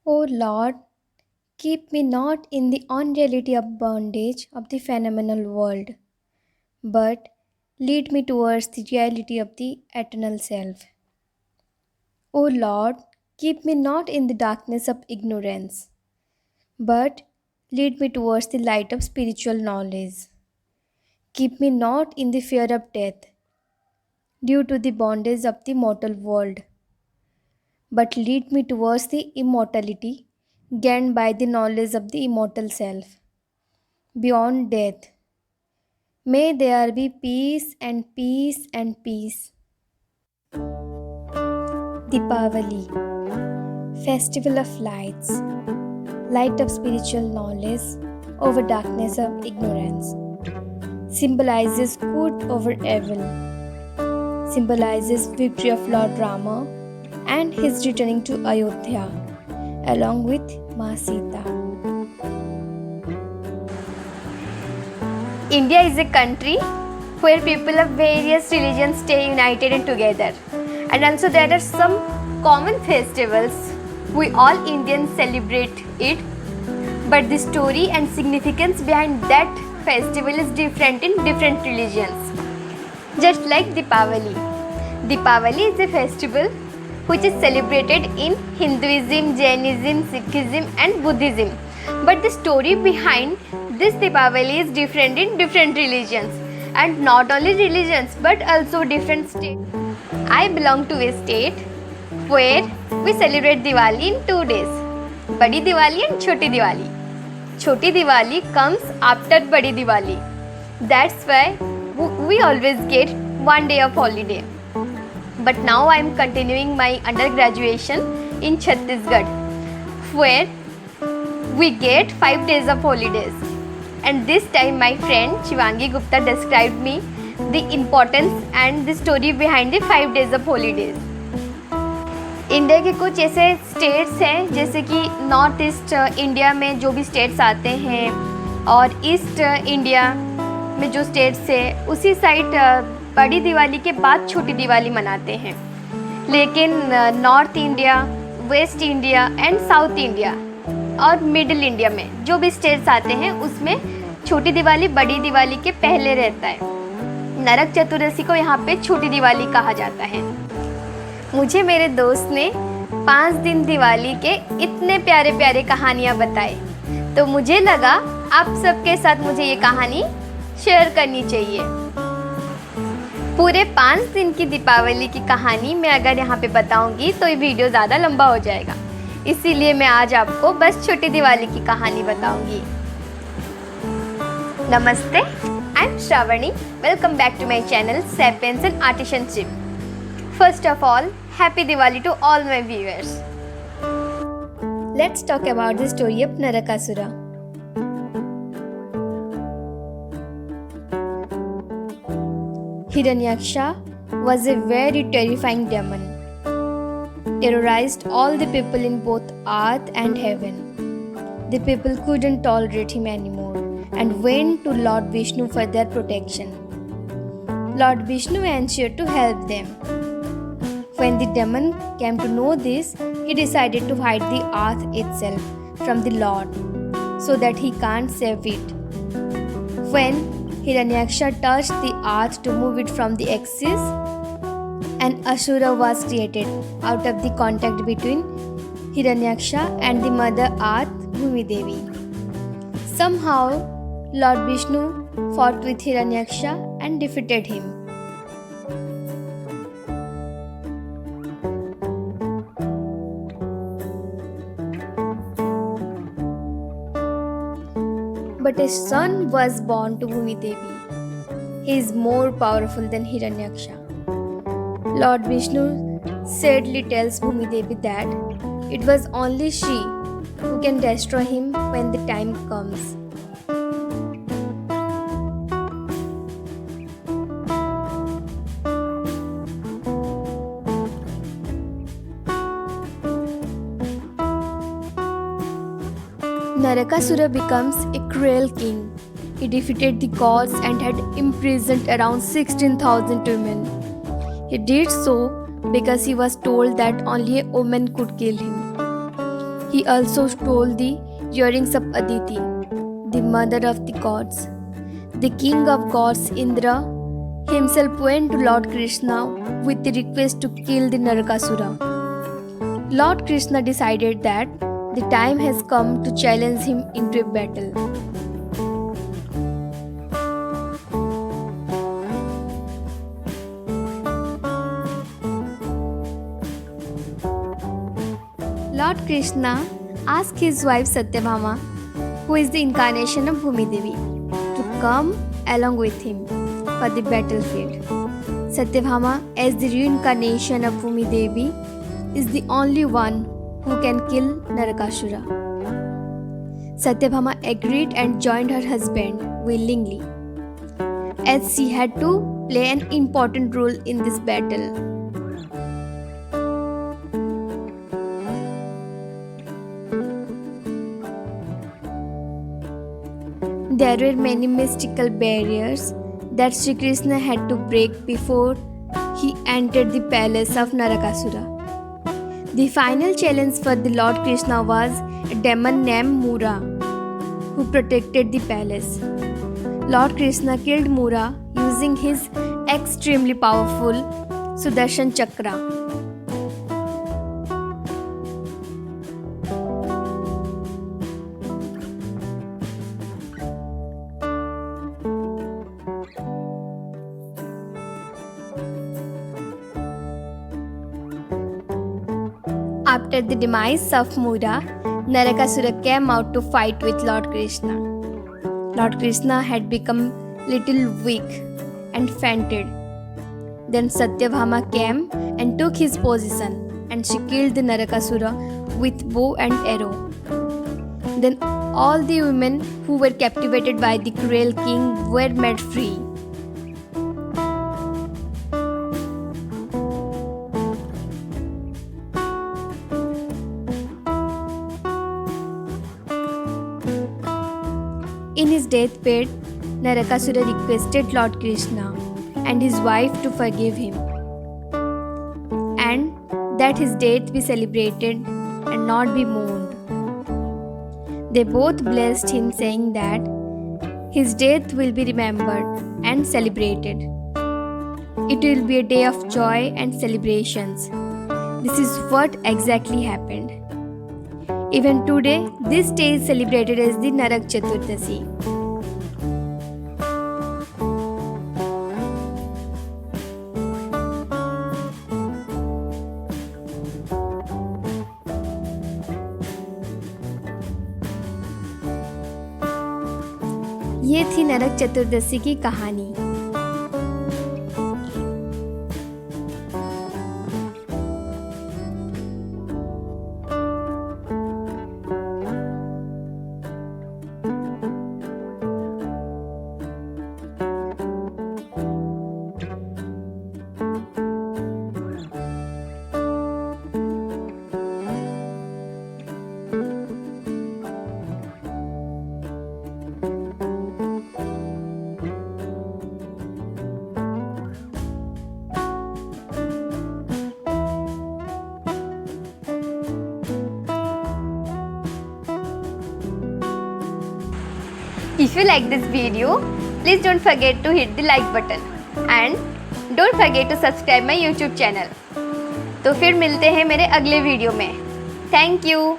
O Lord, keep me not in the unreality of bondage of the phenomenal world, but lead me towards the reality of the eternal self. O Lord, keep me not in the darkness of ignorance, but lead me towards the light of spiritual knowledge. Keep me not in the fear of death, due to the bondage of the mortal world, but lead me towards the immortality gained by the knowledge of the immortal self. Beyond death, may there be peace and peace and peace. Deepavali, Festival of Lights, light of spiritual knowledge over darkness of ignorance, symbolizes good over evil, symbolizes victory of Lord Rama and his returning to Ayodhya along with Ma Sita. India is a country where people of various religions stay united and together. And also there are some common festivals. We all Indians celebrate it. But the story and significance behind that festival is different in different religions. Just like Deepavali. Deepavali is a festival which is celebrated in Hinduism, Jainism, Sikhism and Buddhism. But the story behind this Deepavali is different in different religions. And not only religions but also different states. I belong to a state where we celebrate Diwali in 2 days. Badi Diwali and Chhoti Diwali. Chhoti Diwali comes after Badi Diwali. That's why we always get 1 day of holiday. But now I am continuing my undergraduation in Chhattisgarh, where we get 5 days of holidays. And this time my friend Shivangi Gupta described me the importance and the story behind the 5 days of holidays. India के कुछ ऐसे states हैं जैसे कि north east India में जो भी states आते हैं और ईस्ट इंडिया में जो स्टेट्स है उसी साइड बड़ी दिवाली के बाद छोटी दिवाली मनाते हैं। लेकिन north India, waste India and south India और मिडिल इंडिया में जो भी स्टेट्स आते हैं उसमें छोटी दिवाली बड़ी दिवाली के पहले रहता है। नरक चतुर्दशी को यहाँ पे छोटी दिवाली कहा जाता है। मुझे मेरे दोस्त ने 5 दिन दिवाली के इतने प्यारे प्यारे कहानियाँ बताए, तो मुझे लगा आप सबके साथ मुझे ये कहानी शेयर करनी चाहिए। पूरे 5 दिन की दीपावली की कहानी मैं अगर यहाँ पे बताऊँगी तो ये वीडियो ज़्यादा लंबा हो जाएगा, इसीलिए मैं आज आपको बस छोटी दिवाली की कहानी बताऊँगी। नमस्ते, I am Shravani. Welcome back to my channel Sapiens and Artisanship. First of all, Happy Diwali to all my viewers. Let's talk about the story of Narakasura. Hiranyaksha was a very terrifying demon. Terrorized all the people in both earth and heaven. The people couldn't tolerate him anymore and went to Lord Vishnu for their protection. Lord Vishnu ensured to help them. When the demon came to know this, he decided to hide the earth itself from the Lord so that he can't save it. When Hiranyaksha touched the earth to move it from the axis, an Asura was created out of the contact between Hiranyaksha and the Mother Earth, Bhumi Devi. Somehow, Lord Vishnu fought with Hiranyaksha and defeated him. But a son was born to Bhumi Devi. He is more powerful than Hiranyaksha. Lord Vishnu sadly tells Bhumi Devi that it was only she who can destroy him when the time comes. Narakasura becomes a cruel king. He defeated the gods and had imprisoned around 16,000 women. He did so because he was told that only a woman could kill him. He also stole the earrings of Aditi, the mother of the gods. The king of gods Indra himself went to Lord Krishna with the request to kill the Narakasura. Lord Krishna decided that the time has come to challenge him into a battle. Lord Krishna asked his wife Satyabhama, who is the incarnation of Bhumi Devi, to come along with him for the battlefield. Satyabhama, as the reincarnation of Bhumi Devi, is the only one who can kill Narakasura. Satyabhama agreed and joined her husband willingly, as she had to play an important role in this battle. There were many mystical barriers that Sri Krishna had to break before he entered the palace of Narakasura. The final challenge for the Lord Krishna was a demon named Mura, who protected the palace. Lord Krishna killed Mura using his extremely powerful Sudarshan Chakra. After the demise of Mura, Narakasura came out to fight with Lord Krishna. Lord Krishna had become little weak and fainted. Then Satyabhama came and took his position, and she killed the Narakasura with bow and arrow. Then all the women who were captivated by the cruel king were made free. In his deathbed, Narakasura requested Lord Krishna and his wife to forgive him, and that his death be celebrated and not be mourned. They both blessed him, saying that his death will be remembered and celebrated. It will be a day of joy and celebrations. This is what exactly happened. Even today, this day is celebrated as the Narak Chaturdasi. ये थी नरक चतुर्दशी की कहानी। If you like this video, please don't forget to hit the like button and don't forget to subscribe my YouTube channel. तो फिर मिलते हैं मेरे अगले वीडियो में। Thank you.